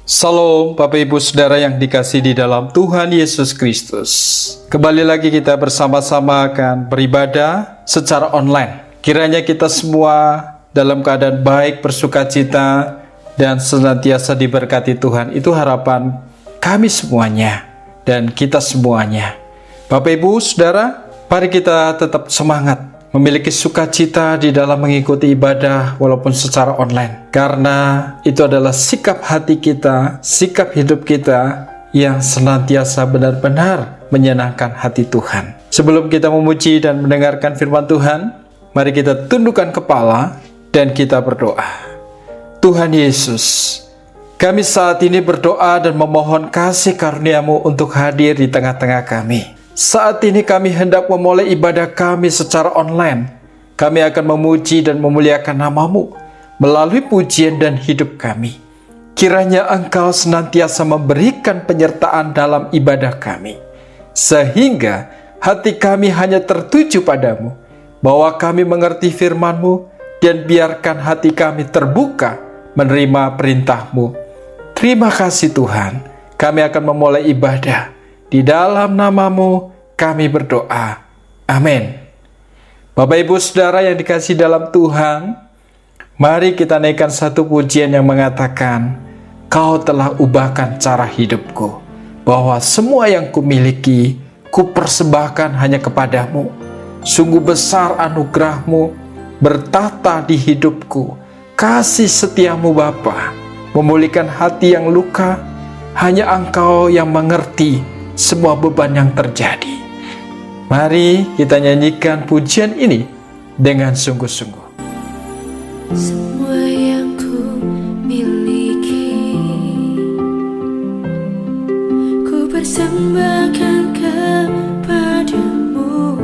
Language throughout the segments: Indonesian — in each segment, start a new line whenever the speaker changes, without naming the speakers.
Salam Bapak Ibu Saudara yang dikasihi di dalam Tuhan Yesus Kristus. Kembali lagi kita bersama-sama akan beribadah secara online. Kiranya kita semua dalam keadaan baik, bersukacita, dan senantiasa diberkati Tuhan. Itu harapan kami semuanya dan kita semuanya. Bapak Ibu Saudara, mari kita tetap semangat memiliki sukacita di dalam mengikuti ibadah walaupun secara online. Karena itu adalah sikap hati kita, sikap hidup kita yang senantiasa benar-benar menyenangkan hati Tuhan. Sebelum kita memuji dan mendengarkan firman Tuhan, mari kita tundukkan kepala dan kita berdoa. Tuhan Yesus, kami saat ini berdoa dan memohon kasih karunia-Mu untuk hadir di tengah-tengah kami. Saat ini kami hendak memulai ibadah kami secara online. Kami akan memuji dan memuliakan nama-Mu melalui pujian dan hidup kami. Kiranya Engkau senantiasa memberikan penyertaan dalam ibadah kami, sehingga hati kami hanya tertuju padamu, bahwa kami mengerti firman-Mu, dan biarkan hati kami terbuka menerima perintah-Mu. Terima kasih Tuhan, kami akan memulai ibadah. Di dalam nama-Mu kami berdoa. Amin. Bapak Ibu Saudara yang dikasihi dalam Tuhan, mari kita naikkan satu pujian yang mengatakan, Kau telah ubahkan cara hidupku, bahwa semua yang kumiliki, kupersembahkan hanya kepadamu. Sungguh besar anugerah-Mu bertata di hidupku. Kasih setia-Mu Bapa memulihkan hati yang luka. Hanya Engkau yang mengerti semua beban yang terjadi. Mari kita nyanyikan pujian ini dengan sungguh-sungguh.
Semua yang ku miliki, ku persembahkan kepadamu.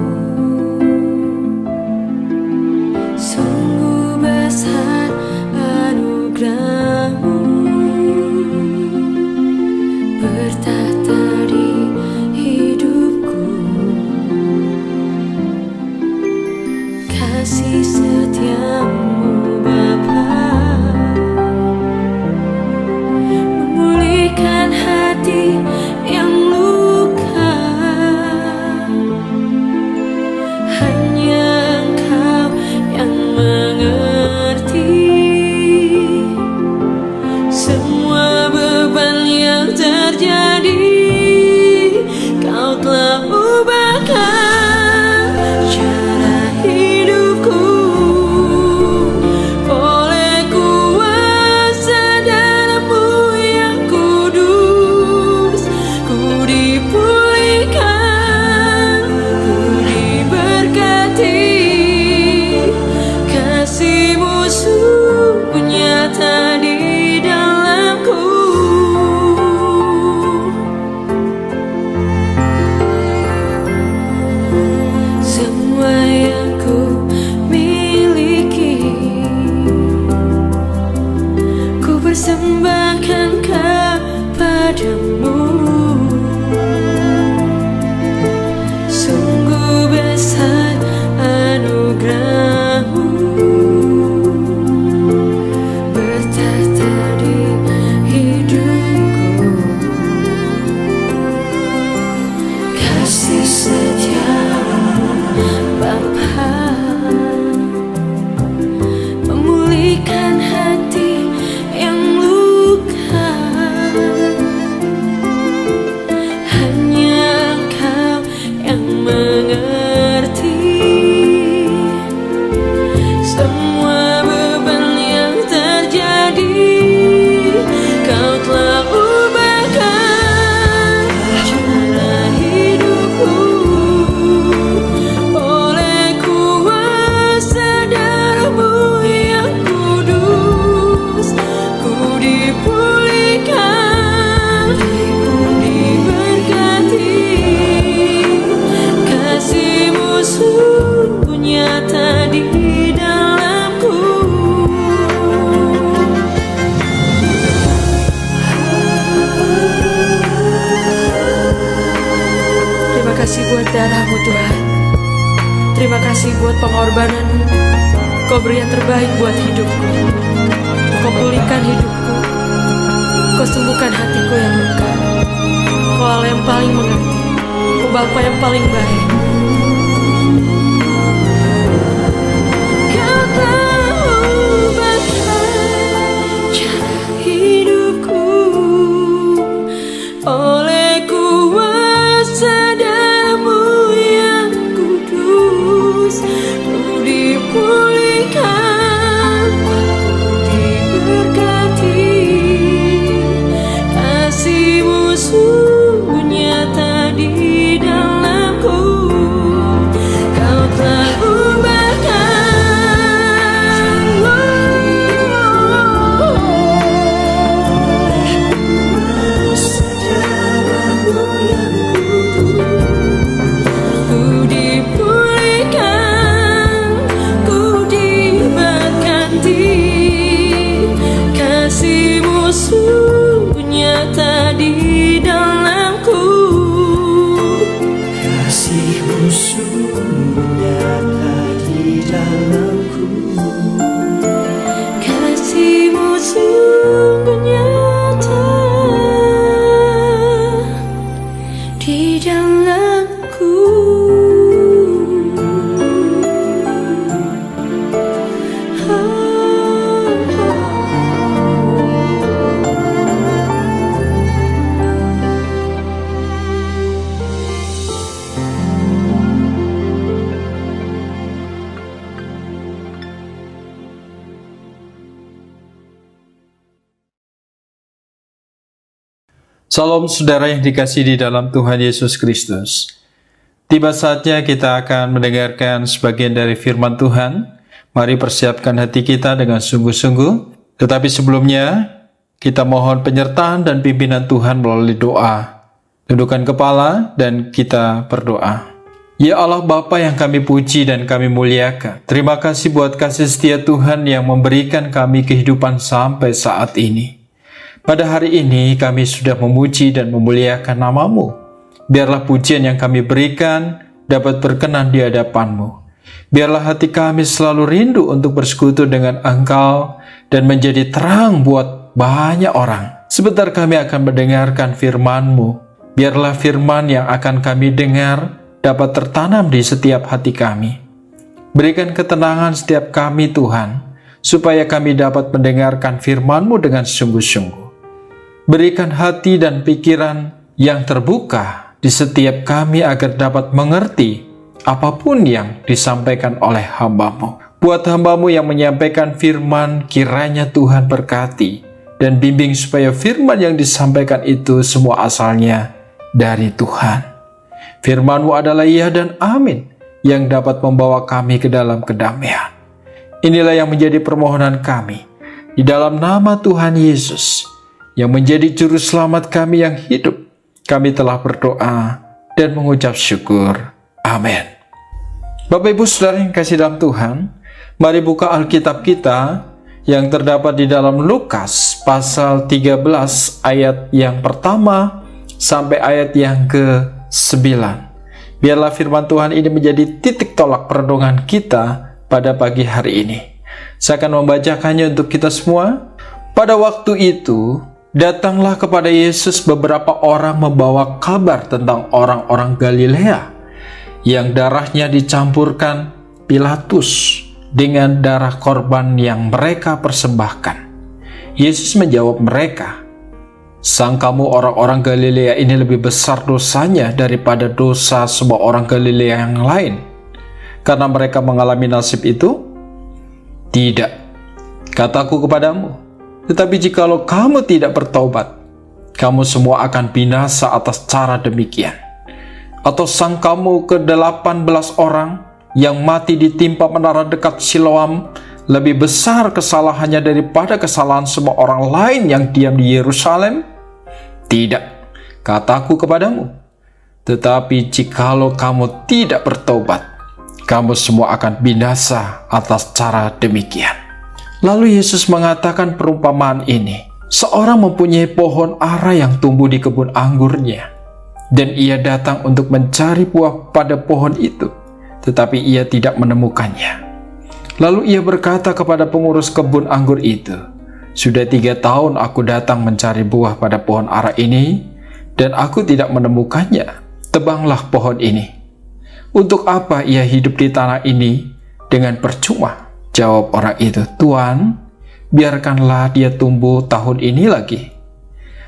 Sungguh besar anugerah-Mu bertata di hidupku. Kasih setia-Mu Bapa memulihkan hati yang luka. Hanya Engkau yang mengerti semua beban yang terjadi. Kau telah ubahkan cara hidupku oleh kuasa darah-Mu yang kudus. Ku dipulihkan, ku diberkati. Kasih-Mu sungguh nyata di dalamku. Semua yang ku miliki, ku persembahkan kepadamu. Sungguh besar anugerah-Mu bertata di hidupku. Kasih setia-Mu Bapa memulihkan hati yang luka. Hanya Engkau yang mengerti semua beban yang terjadi. Kau telah ubahkan cara hidupku oleh kuasa darah-Mu yang kudus. Ku dipulihkan, ku diberkati. Kasih-Mu sungguh nyata di dalamku. Terima kasih buat darah-Mu Tuhan. Terima kasih buat pengorbanan-Mu. Kau beri yang terbaik buat hidupku. Kau pulihkan hidupku. Kau sembuhkan hatiku yang luka. Kau Allah yang paling mengerti. Kau Bapa yang paling baik. Kau telah ubahkan cara hidupku oleh kuasa darah-Mu yang kudus. Ku dipulihkan, ku diberkati. Kasih-Mu sungguh nyata di dalamku. Kau telah ubahkan sejarah-Mu yang kudus. Ku dipulihkan, ku diberkati. Kasih-Mu sungguh nyata di dalamku.
Kasih-Mu sungguh nyata di dalamku.
Kasih-Mu sungguh nyata di dalamku.
Salam saudara yang dikasihi di dalam Tuhan Yesus Kristus. Tiba saatnya kita akan mendengarkan sebagian dari firman Tuhan. Mari persiapkan hati kita dengan sungguh-sungguh. Tetapi sebelumnya, kita mohon penyertaan dan pimpinan Tuhan melalui doa. Tundukkan kepala dan kita berdoa. Ya Allah Bapa yang kami puji dan kami muliakan. Terima kasih buat kasih setia Tuhan yang memberikan kami kehidupan sampai saat ini. Pada hari ini kami sudah memuji dan memuliakan nama-Mu. Biarlah pujian yang kami berikan dapat berkenan di hadapan-Mu. Biarlah hati kami selalu rindu untuk bersekutu dengan Engkau dan menjadi terang buat banyak orang. Sebentar kami akan mendengarkan firman-Mu. Biarlah firman yang akan kami dengar dapat tertanam di setiap hati kami. Berikan ketenangan setiap kami Tuhan, supaya kami dapat mendengarkan firman-Mu dengan sungguh-sungguh. Berikan hati dan pikiran yang terbuka di setiap kami agar dapat mengerti apapun yang disampaikan oleh hamba-Mu. Buat hamba-Mu yang menyampaikan firman, kiranya Tuhan berkati dan bimbing supaya firman yang disampaikan itu semua asalnya dari Tuhan. Firman-Mu adalah iya dan amin yang dapat membawa kami ke dalam kedamaian. Inilah yang menjadi permohonan kami di dalam nama Tuhan Yesus, yang menjadi juru selamat kami yang hidup. Kami telah berdoa dan mengucap syukur. Amin. Bapak Ibu Saudara yang kasih dalam Tuhan, mari buka Alkitab kita yang terdapat di dalam Lukas pasal 13 ayat yang pertama sampai ayat yang ke-9. Biarlah firman Tuhan ini menjadi titik tolak perenungan kita pada pagi hari ini. Saya akan membacakannya untuk kita semua. Pada waktu itu, datanglah kepada Yesus beberapa orang membawa kabar tentang orang-orang Galilea yang darahnya dicampurkan Pilatus dengan darah korban yang mereka persembahkan. Yesus menjawab mereka, "Sangkamu orang-orang Galilea ini lebih besar dosanya daripada dosa semua orang Galilea yang lain, karena mereka mengalami nasib itu? Tidak, kataku kepadamu. Tetapi jikalau kamu tidak bertobat, kamu semua akan binasa atas cara demikian. Atau sangkamu ke-18 orang yang mati ditimpa menara dekat Siloam lebih besar kesalahannya daripada kesalahan semua orang lain yang diam di Yerusalem? Tidak, kataku kepadamu. Tetapi jikalau kamu tidak bertobat, kamu semua akan binasa atas cara demikian." Lalu Yesus mengatakan perumpamaan ini. Seorang mempunyai pohon ara yang tumbuh di kebun anggurnya, dan ia datang untuk mencari buah pada pohon itu, tetapi ia tidak menemukannya. Lalu ia berkata kepada pengurus kebun anggur itu, Sudah 3 tahun aku datang mencari buah pada pohon ara ini, dan aku tidak menemukannya. Tebanglah pohon ini. Untuk apa ia hidup di tanah ini dengan percuma? Jawab orang itu, Tuan, biarkanlah dia tumbuh tahun ini lagi.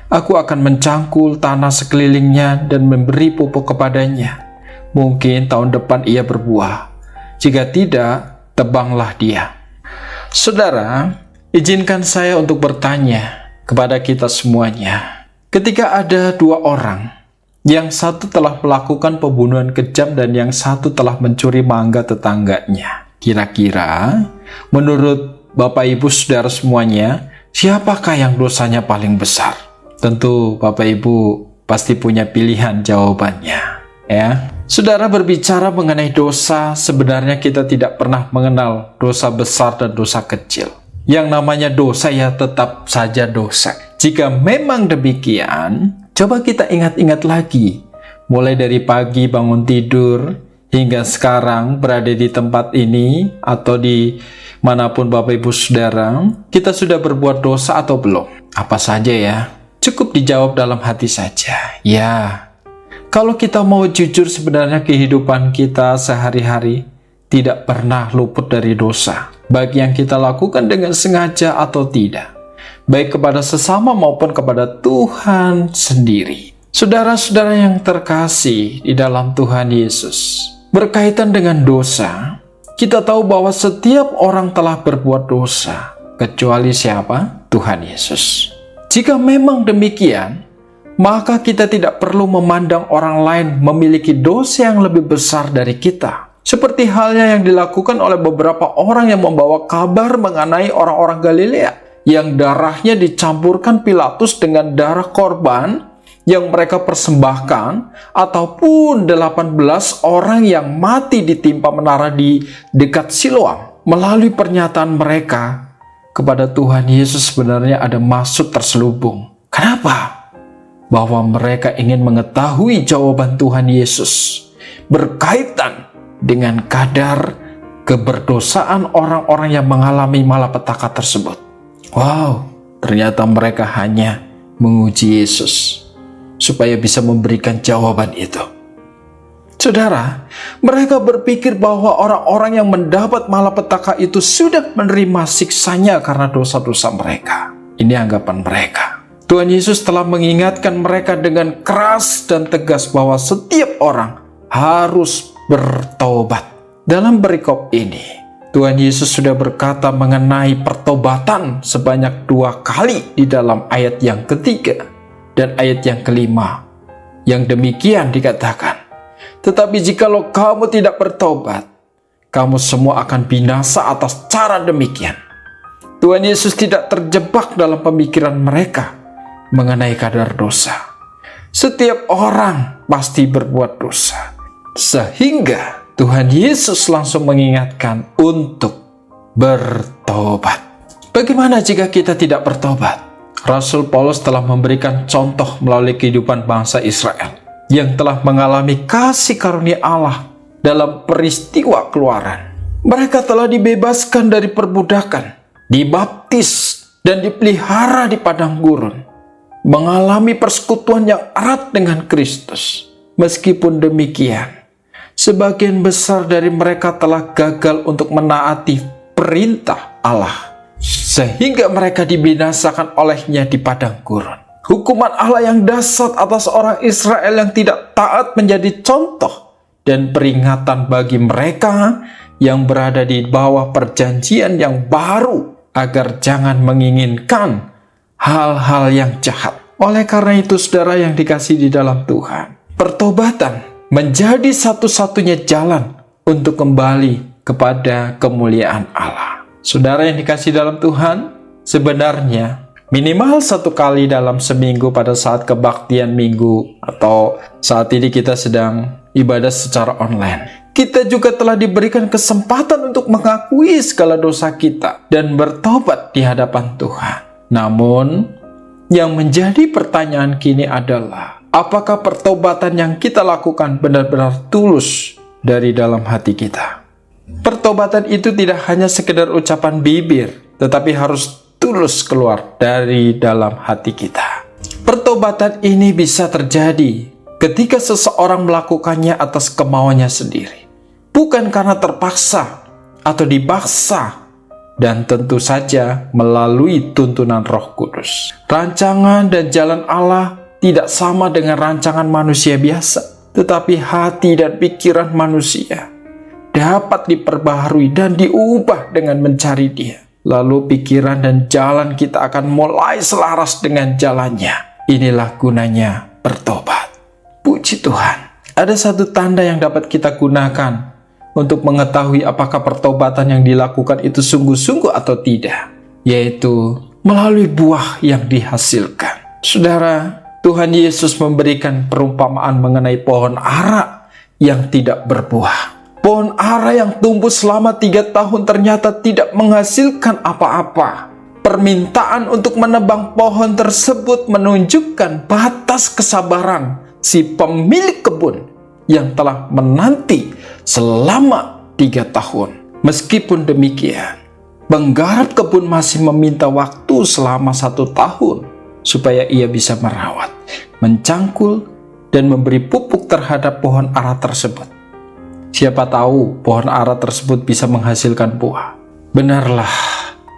Aku akan mencangkul tanah sekelilingnya dan memberi pupuk kepadanya. Mungkin tahun depan ia berbuah. Jika tidak, tebanglah dia. Saudara, izinkan saya untuk bertanya kepada kita semuanya. Ketika ada 2 orang, yang satu telah melakukan pembunuhan kejam dan yang satu telah mencuri mangga tetangganya. Kira-kira, menurut Bapak Ibu Saudara semuanya, siapakah yang dosanya paling besar? Tentu Bapak Ibu pasti punya pilihan jawabannya, ya. Saudara, berbicara mengenai dosa, sebenarnya kita tidak pernah mengenal dosa besar dan dosa kecil. Yang namanya dosa ya tetap saja dosa. Jika memang demikian, coba kita ingat-ingat lagi. Mulai dari pagi bangun tidur hingga sekarang berada di tempat ini atau di manapun Bapak Ibu Saudara, kita sudah berbuat dosa atau belum? Apa saja ya? Cukup dijawab dalam hati saja. Ya, kalau kita mau jujur, sebenarnya kehidupan kita sehari-hari tidak pernah luput dari dosa. Baik yang kita lakukan dengan sengaja atau tidak. Baik kepada sesama maupun kepada Tuhan sendiri. Saudara-saudara yang terkasih di dalam Tuhan Yesus, berkaitan dengan dosa, kita tahu bahwa setiap orang telah berbuat dosa, kecuali siapa? Tuhan Yesus. Jika memang demikian, maka kita tidak perlu memandang orang lain memiliki dosa yang lebih besar dari kita. Seperti halnya yang dilakukan oleh beberapa orang yang membawa kabar mengenai orang-orang Galilea, yang darahnya dicampurkan Pilatus dengan darah korban yang mereka persembahkan, ataupun 18 orang yang mati ditimpa menara di dekat Siloam. Melalui pernyataan mereka kepada Tuhan Yesus sebenarnya ada maksud terselubung. Kenapa? Bahwa mereka ingin mengetahui jawaban Tuhan Yesus berkaitan dengan kadar keberdosaan orang-orang yang mengalami malapetaka tersebut. Wow, ternyata mereka hanya menguji Yesus supaya bisa memberikan jawaban itu. Saudara, mereka berpikir bahwa orang-orang yang mendapat malapetaka itu sudah menerima siksanya karena dosa-dosa mereka. Ini anggapan mereka. Tuhan Yesus telah mengingatkan mereka dengan keras dan tegas bahwa setiap orang harus bertobat. Dalam perikop ini, Tuhan Yesus sudah berkata mengenai pertobatan sebanyak 2 kali di dalam ayat yang ketiga dan ayat yang kelima. Yang demikian dikatakan, tetapi jikalau kamu tidak bertobat, kamu semua akan binasa atas cara demikian. Tuhan Yesus tidak terjebak dalam pemikiran mereka mengenai kadar dosa. Setiap orang pasti berbuat dosa. Sehingga Tuhan Yesus langsung mengingatkan untuk bertobat. Bagaimana jika kita tidak bertobat? Rasul Paulus telah memberikan contoh melalui kehidupan bangsa Israel yang telah mengalami kasih karunia Allah dalam peristiwa keluaran. Mereka telah dibebaskan dari perbudakan, dibaptis, dan dipelihara di padang gurun, mengalami persekutuan yang erat dengan Kristus. Meskipun demikian, sebagian besar dari mereka telah gagal untuk menaati perintah Allah, sehingga mereka dibinasakan olehnya di padang gurun. Hukuman Allah yang dahsyat atas orang Israel yang tidak taat menjadi contoh dan peringatan bagi mereka yang berada di bawah perjanjian yang baru agar jangan menginginkan hal-hal yang jahat. Oleh karena itu, saudara yang dikasihi di dalam Tuhan, pertobatan menjadi satu-satunya jalan untuk kembali kepada kemuliaan Allah. Saudara yang dikasihi dalam Tuhan, sebenarnya minimal 1 kali dalam seminggu pada saat kebaktian minggu atau saat ini kita sedang ibadah secara online, kita juga telah diberikan kesempatan untuk mengakui segala dosa kita dan bertobat di hadapan Tuhan. Namun, yang menjadi pertanyaan kini adalah, apakah pertobatan yang kita lakukan benar-benar tulus dari dalam hati kita? Pertobatan itu tidak hanya sekedar ucapan bibir, tetapi harus tulus keluar dari dalam hati kita. Pertobatan ini bisa terjadi ketika seseorang melakukannya atas kemauannya sendiri, bukan karena terpaksa atau dipaksa, dan tentu saja melalui tuntunan Roh Kudus. Rancangan dan jalan Allah tidak sama dengan rancangan manusia biasa, tetapi hati dan pikiran manusia dapat diperbaharui dan diubah dengan mencari Dia. Lalu pikiran dan jalan kita akan mulai selaras dengan jalannya. Inilah gunanya bertobat. Puji Tuhan. Ada satu tanda yang dapat kita gunakan untuk mengetahui apakah pertobatan yang dilakukan itu sungguh-sungguh atau tidak, yaitu melalui buah yang dihasilkan. Saudara, Tuhan Yesus memberikan perumpamaan mengenai pohon ara yang tidak berbuah. Pohon ara yang tumbuh selama 3 tahun ternyata tidak menghasilkan apa-apa. Permintaan untuk menebang pohon tersebut menunjukkan batas kesabaran si pemilik kebun yang telah menanti selama 3 tahun. Meskipun demikian, penggarap kebun masih meminta waktu selama 1 tahun supaya ia bisa merawat, mencangkul, dan memberi pupuk terhadap pohon ara tersebut. Siapa tahu pohon ara tersebut bisa menghasilkan buah. Benarlah,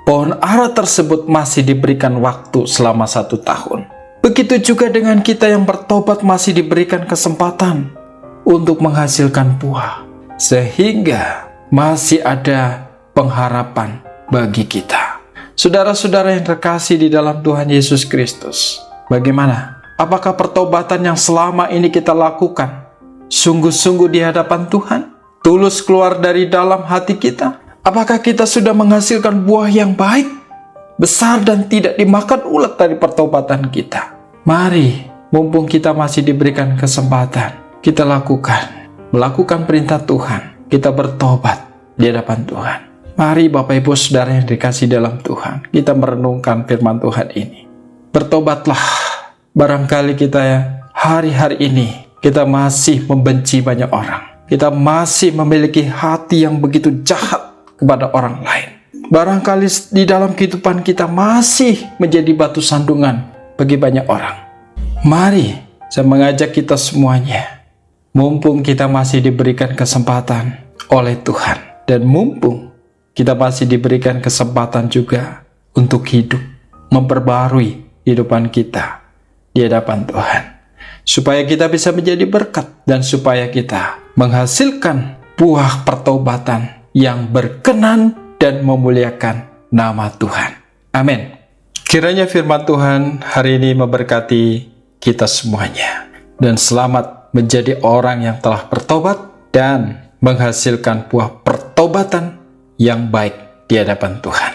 pohon ara tersebut masih diberikan waktu selama 1 tahun. Begitu juga dengan kita yang bertobat masih diberikan kesempatan untuk menghasilkan buah, sehingga masih ada pengharapan bagi kita. Saudara-saudara yang terkasih di dalam Tuhan Yesus Kristus, bagaimana? Apakah pertobatan yang selama ini kita lakukan sungguh-sungguh di hadapan Tuhan? Tulus keluar dari dalam hati kita? Apakah kita sudah menghasilkan buah yang baik, besar, dan tidak dimakan ulat dari pertobatan kita? Mari, mumpung kita masih diberikan kesempatan, kita melakukan perintah Tuhan. Kita bertobat di hadapan Tuhan. Mari Bapak Ibu Saudara yang dikasih dalam Tuhan, kita merenungkan firman Tuhan ini. Bertobatlah. Barangkali kita hari-hari ini kita masih membenci banyak orang. Kita masih memiliki hati yang begitu jahat kepada orang lain. Barangkali di dalam kehidupan kita masih menjadi batu sandungan bagi banyak orang. Mari saya mengajak kita semuanya, mumpung kita masih diberikan kesempatan oleh Tuhan, dan mumpung kita masih diberikan kesempatan juga untuk hidup, memperbarui kehidupan kita di hadapan Tuhan, supaya kita bisa menjadi berkat dan supaya kita menghasilkan buah pertobatan yang berkenan dan memuliakan nama Tuhan. Amin. Kiranya firman Tuhan hari ini memberkati kita semuanya, dan selamat menjadi orang yang telah bertobat dan menghasilkan buah pertobatan yang baik di hadapan Tuhan.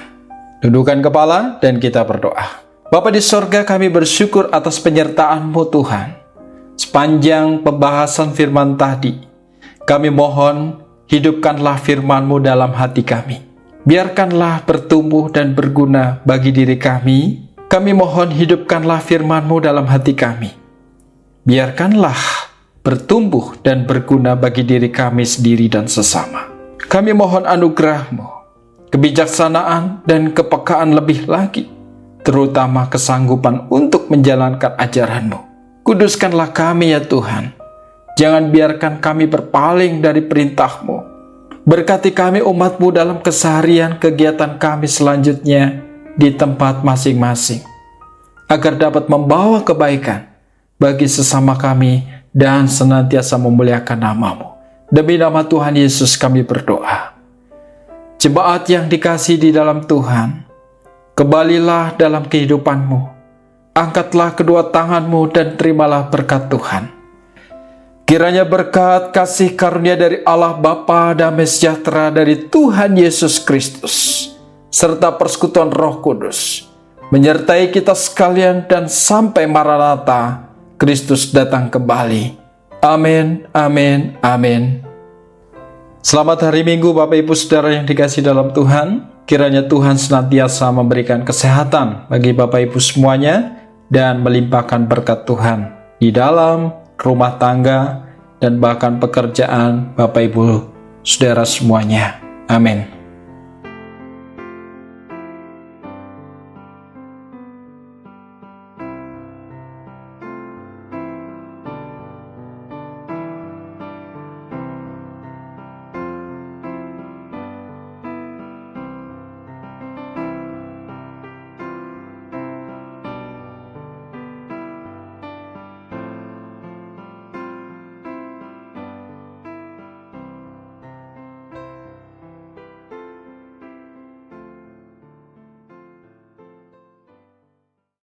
Tundukkan kepala dan kita berdoa. Bapa di sorga, kami bersyukur atas penyertaan-Mu Tuhan. Sepanjang pembahasan firman tadi, kami mohon hidupkanlah firman-Mu dalam hati kami. Biarkanlah bertumbuh dan berguna bagi diri kami. Kami mohon hidupkanlah firman-Mu dalam hati kami. Biarkanlah bertumbuh dan berguna bagi diri kami sendiri dan sesama. Kami mohon anugerah-Mu, kebijaksanaan dan kepekaan lebih lagi, terutama kesanggupan untuk menjalankan ajaran-Mu. Kuduskanlah kami ya Tuhan. Jangan biarkan kami berpaling dari perintah-Mu. Berkati kami umat-Mu dalam keseharian kegiatan kami selanjutnya di tempat masing-masing, agar dapat membawa kebaikan bagi sesama kami dan senantiasa memuliakan nama-Mu. Demi nama Tuhan Yesus kami berdoa. Jemaat yang dikasihi di dalam Tuhan, kembalilah dalam kehidupan-Mu. Angkatlah kedua tangan-Mu dan terimalah berkat Tuhan. Kiranya berkat kasih karunia dari Allah Bapa, damai sejahtera dari Tuhan Yesus Kristus, serta persekutuan Roh Kudus menyertai kita sekalian dan sampai Maranatha, Kristus datang kembali. Amin, amin, amin. Selamat hari Minggu Bapak Ibu Saudara yang dikasihi dalam Tuhan. Kiranya Tuhan senantiasa memberikan kesehatan bagi Bapak Ibu semuanya dan melimpahkan berkat Tuhan di dalam rumah tangga dan bahkan pekerjaan Bapak Ibu Saudara semuanya. Amin.